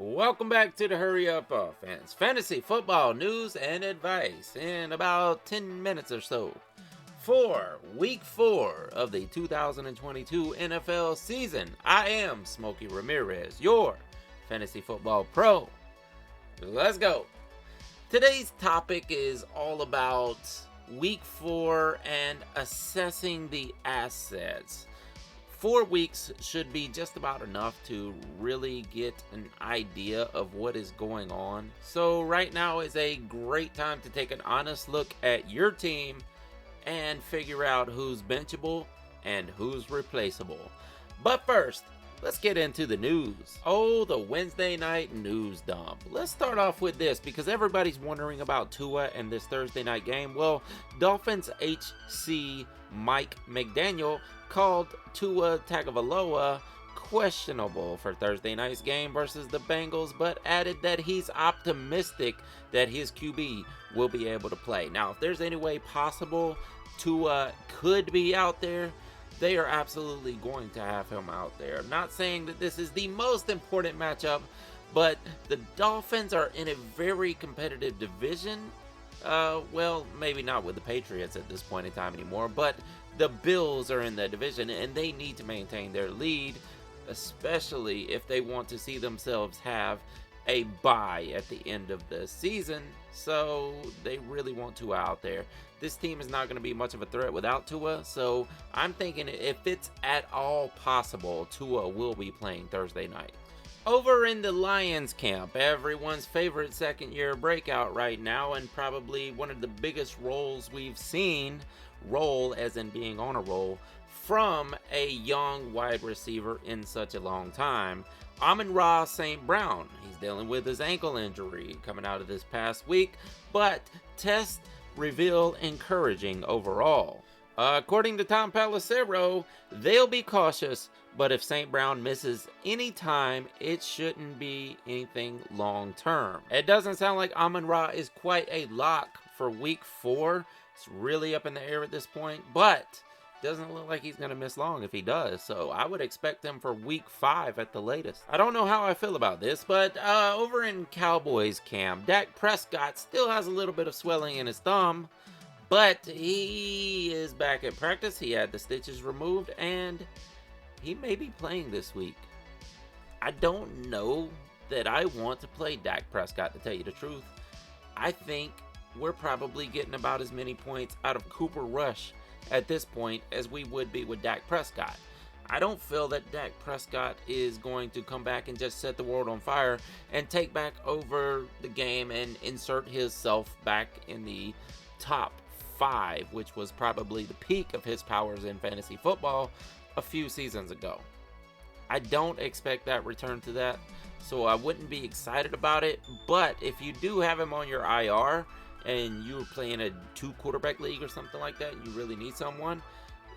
Welcome back to the Hurry Up Offense, fantasy football news and advice in about 10 minutes or so. For week 4 of the 2022 NFL season, I am Smokey Rameriz, your fantasy football pro. Let's go. Today's topic is all about week 4 and assessing the assets. 4 weeks should be just about enough to really get an idea of what is going on. So right now is a great time to take an honest look at your team and figure out who's benchable and who's replaceable. But first, let's get into the news. Oh, the Wednesday night news dump. Let's start off with this because everybody's wondering about Tua and this Thursday night game. Well, Dolphins HC Mike McDaniel called Tua Tagovailoa questionable for Thursday night's game versus the Bengals, but added that he's optimistic that his QB will be able to play. Now, if there's any way possible Tua could be out there, they are absolutely going to have him out there. I'm not saying that this is the most important matchup, but the Dolphins are in a very competitive division. Well, maybe not with the Patriots at this point in time anymore, but the Bills are in the division and they need to maintain their lead, especially if they want to see themselves have a bye at the end of the season. So they really want Tua out there. This team is not going to be much of a threat without Tua, so I'm thinking if it's at all possible, Tua will be playing Thursday night. Over in the Lions camp, everyone's favorite second-year breakout right now, and probably one of the biggest roles we've seen, roll as in being on a roll, from a young wide receiver in such a long time, Amon-Ra St. Brown. He's dealing with his ankle injury coming out of this past week, but tests reveal encouraging overall. According to Tom Pelissero, they'll be cautious, but if St. Brown misses any time, it shouldn't be anything long term. It doesn't sound like Amon-Ra is quite a lock for week 4. It's really up in the air at this point, but doesn't look like he's going to miss long if he does, so I would expect him for week 5 at the latest. I don't know how I feel about this, but over in Cowboys camp, Dak Prescott still has a little bit of swelling in his thumb, but he is back at practice. He had the stitches removed, and he may be playing this week. I don't know that I want to play Dak Prescott, to tell you the truth. I think we're probably getting about as many points out of Cooper Rush at this point as we would be with Dak Prescott. I don't feel that Dak Prescott is going to come back and just set the world on fire and take back over the game and insert himself back in the top 5, which was probably the peak of his powers in fantasy football a few seasons ago. I don't expect that return to that, so I wouldn't be excited about it. But if you do have him on your IR and you're playing a 2-quarterback league or something like that, and you really need someone,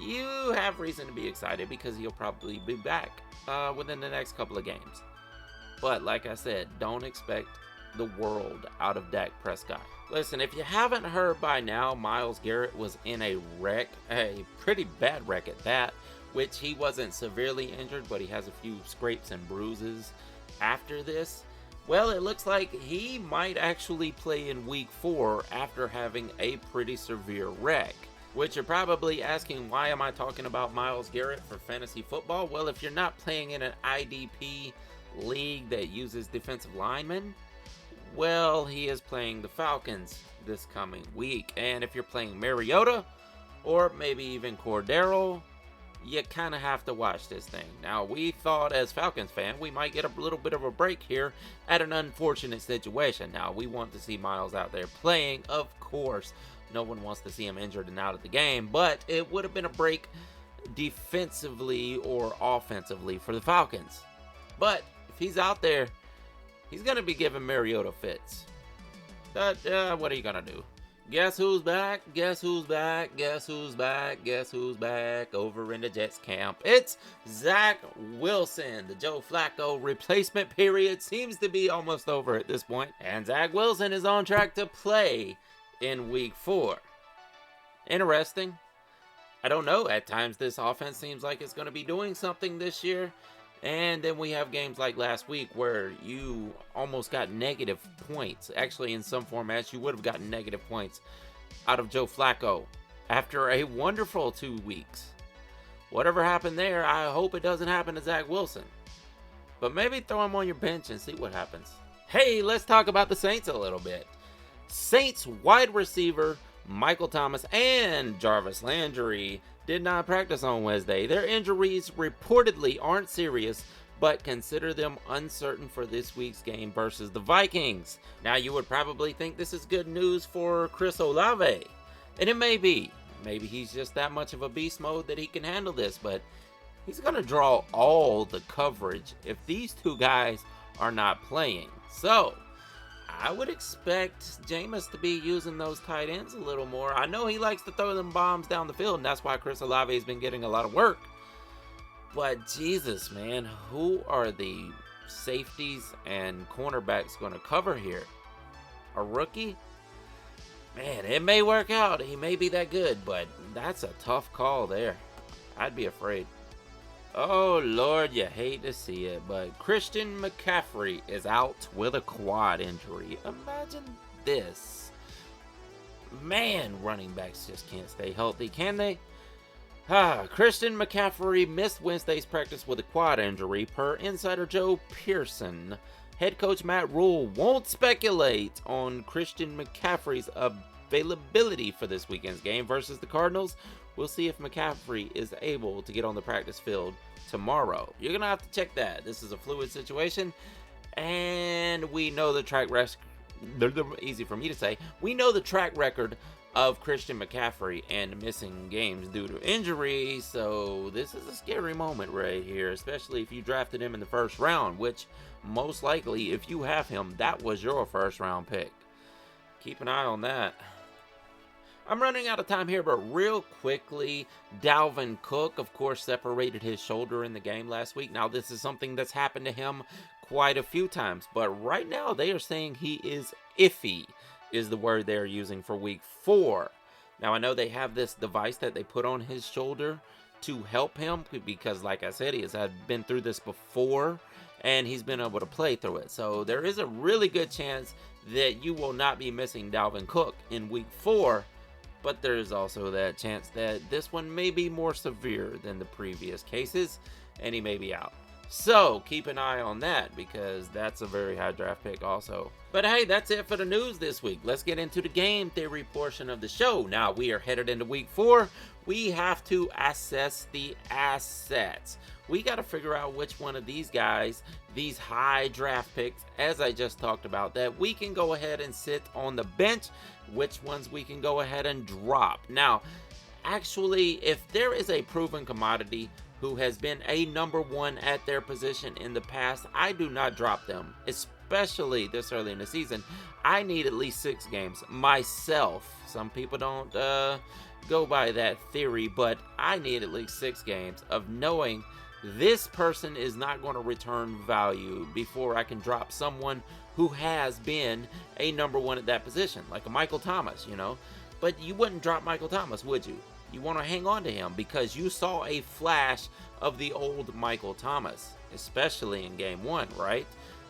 you have reason to be excited because he'll probably be back within the next couple of games. But like I said, don't expect the world out of Dak Prescott. Listen, if you haven't heard by now, Myles Garrett was in a wreck, a pretty bad wreck at that, which he wasn't severely injured, but he has a few scrapes and bruises after this. Well, it looks like he might actually play in week 4 after having a pretty severe wreck. Which you're probably asking, why am I talking about Myles Garrett for fantasy football? Well, if you're not playing in an IDP league that uses defensive linemen, well, he is playing the Falcons this coming week. And if you're playing Mariota, or maybe even Cordero, you kind of have to watch this thing. Now, we thought as Falcons fan, we might get a little bit of a break here at an unfortunate situation. Now, we want to see Myles out there playing, of course. No one wants to see him injured and out of the game, but it would have been a break defensively or offensively for the Falcons. But if he's out there, he's going to be giving Mariota fits. What are you going to do? Guess who's back? Guess who's back? Guess who's back? Guess who's back over in the Jets camp? It's Zach Wilson. The Joe Flacco replacement period seems to be almost over at this point, and Zach Wilson is on track to play in week 4. Interesting. I don't know. At times, this offense seems like it's going to be doing something this year. And then we have games like last week where you almost got negative points. Actually, in some formats, you would have gotten negative points out of Joe Flacco after a wonderful 2 weeks. Whatever happened there, I hope it doesn't happen to Zach Wilson. But maybe throw him on your bench and see what happens. Hey, let's talk about the Saints a little bit. Saints wide receiver Michael Thomas and Jarvis Landry did not practice on Wednesday. Their injuries reportedly aren't serious, but consider them uncertain for this week's game versus the Vikings. Now, you would probably think this is good news for Chris Olave, and it may be. Maybe he's just that much of a beast mode that he can handle this, but he's going to draw all the coverage if these two guys are not playing. So, I would expect Jameis to be using those tight ends a little more. I know he likes to throw them bombs down the field, and that's why Chris Olave has been getting a lot of work. But Jesus, man, who are the safeties and cornerbacks going to cover here? A rookie? Man, it may work out. He may be that good, but that's a tough call there. I'd be afraid. Oh, Lord, you hate to see it, but Christian McCaffrey is out with a quad injury. Imagine this. Man, running backs just can't stay healthy, can they? Christian McCaffrey missed Wednesday's practice with a quad injury, per insider Joe Pearson. Head coach Matt Rule won't speculate on Christian McCaffrey's availability for this weekend's game versus the Cardinals. We'll see if McCaffrey is able to get on the practice field tomorrow. You're going to have to check that. This is a fluid situation, and we know the track record. Easy for me to say. We know the track record of Christian McCaffrey and missing games due to injury, so this is a scary moment right here, especially if you drafted him in the first round, which most likely, if you have him, that was your first round pick. Keep an eye on that. I'm running out of time here, but real quickly, Dalvin Cook, of course, separated his shoulder in the game last week. Now, this is something that's happened to him quite a few times, but right now they are saying he is iffy, is the word they're using for week 4. Now, I know they have this device that they put on his shoulder to help him because, like I said, he has been through this before, and he's been able to play through it. So there is a really good chance that you will not be missing Dalvin Cook in week 4, but there is also that chance that this one may be more severe than the previous cases, and he may be out. So keep an eye on that because that's a very high draft pick also. But hey, that's it for the news this week. Let's get into the game theory portion of the show. Now we are headed into week 4. We have to assess the assets. We got to figure out which one of these guys, these high draft picks, as I just talked about, that we can go ahead and sit on the bench, which ones we can go ahead and drop. Now, actually, if there is a proven commodity who has been a number 1 at their position in the past, I do not drop them, especially this early in the season. I need at least 6 games myself. Some people don't go by that theory, but I need at least 6 games of knowing this person is not going to return value before I can drop someone who has been a number 1 at that position, like a Michael Thomas, you know. But you wouldn't drop Michael Thomas, would you? You want to hang on to him because you saw a flash of the old Michael Thomas, especially in game 1, right?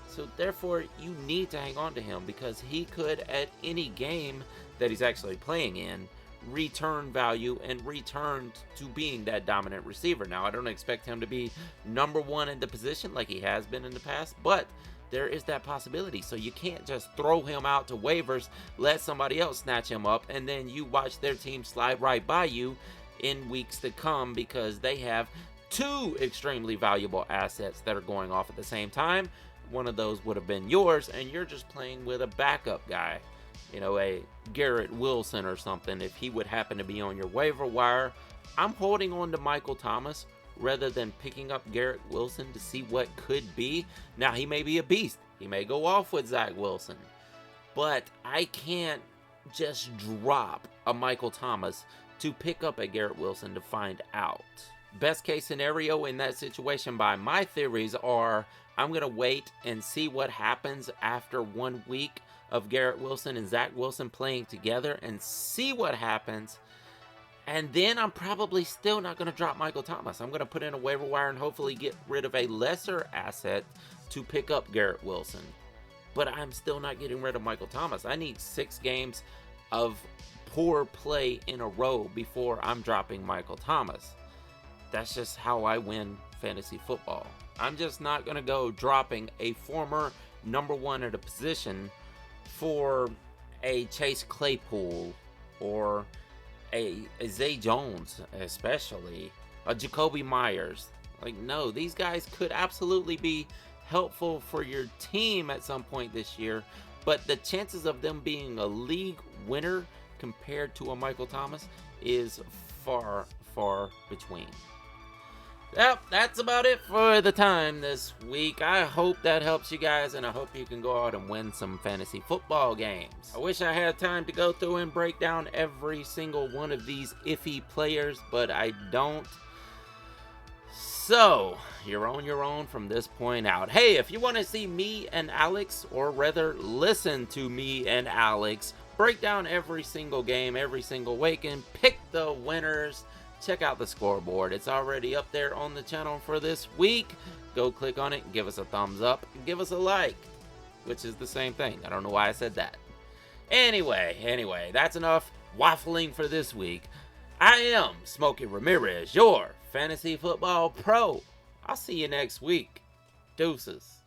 So therefore, you need to hang on to him because he could, at any game that he's actually playing in, return value and return to being that dominant receiver. Now, I don't expect him to be number 1 in the position like he has been in the past, but there is that possibility. So you can't just throw him out to waivers, let somebody else snatch him up, and then you watch their team slide right by you in weeks to come because they have 2 extremely valuable assets that are going off at the same time. One of those would have been yours, and you're just playing with a backup guy. You know, a Garrett Wilson or something. If he would happen to be on your waiver wire, I'm holding on to Michael Thomas rather than picking up Garrett Wilson to see what could be. Now, he may be a beast. He may go off with Zach Wilson. But I can't just drop a Michael Thomas to pick up a Garrett Wilson to find out. Best case scenario in that situation by my theories are I'm going to wait and see what happens after 1 week of Garrett Wilson and Zach Wilson playing together and see what happens. And then I'm probably still not going to drop Michael Thomas. I'm going to put in a waiver wire and hopefully get rid of a lesser asset to pick up Garrett Wilson. But I'm still not getting rid of Michael Thomas. I need 6 games of poor play in a row before I'm dropping Michael Thomas. That's just how I win fantasy football. I'm just not going to go dropping a former number 1 at a position for a Chase Claypool or a Zay Jones, especially a Jacoby Myers. Like, no, these guys could absolutely be helpful for your team at some point this year, but the chances of them being a league winner compared to a Michael Thomas is far, far between. Yep, that's about it for the time this week. I hope that helps you guys, and I hope you can go out and win some fantasy football games. I wish I had time to go through and break down every single one of these iffy players, but I don't. So, you're on your own from this point out. Hey, if you want to see me and Alex, or rather listen to me and Alex, break down every single game, every single week, and pick the winners, check out the scoreboard. It's already up there on the channel for this week. Go click on it, give us a thumbs up, give us a like, which is the same thing. I don't know why I said that. Anyway, that's enough waffling for this week. I am Smokey Rameriz, your fantasy football pro. I'll see you next week. Deuces.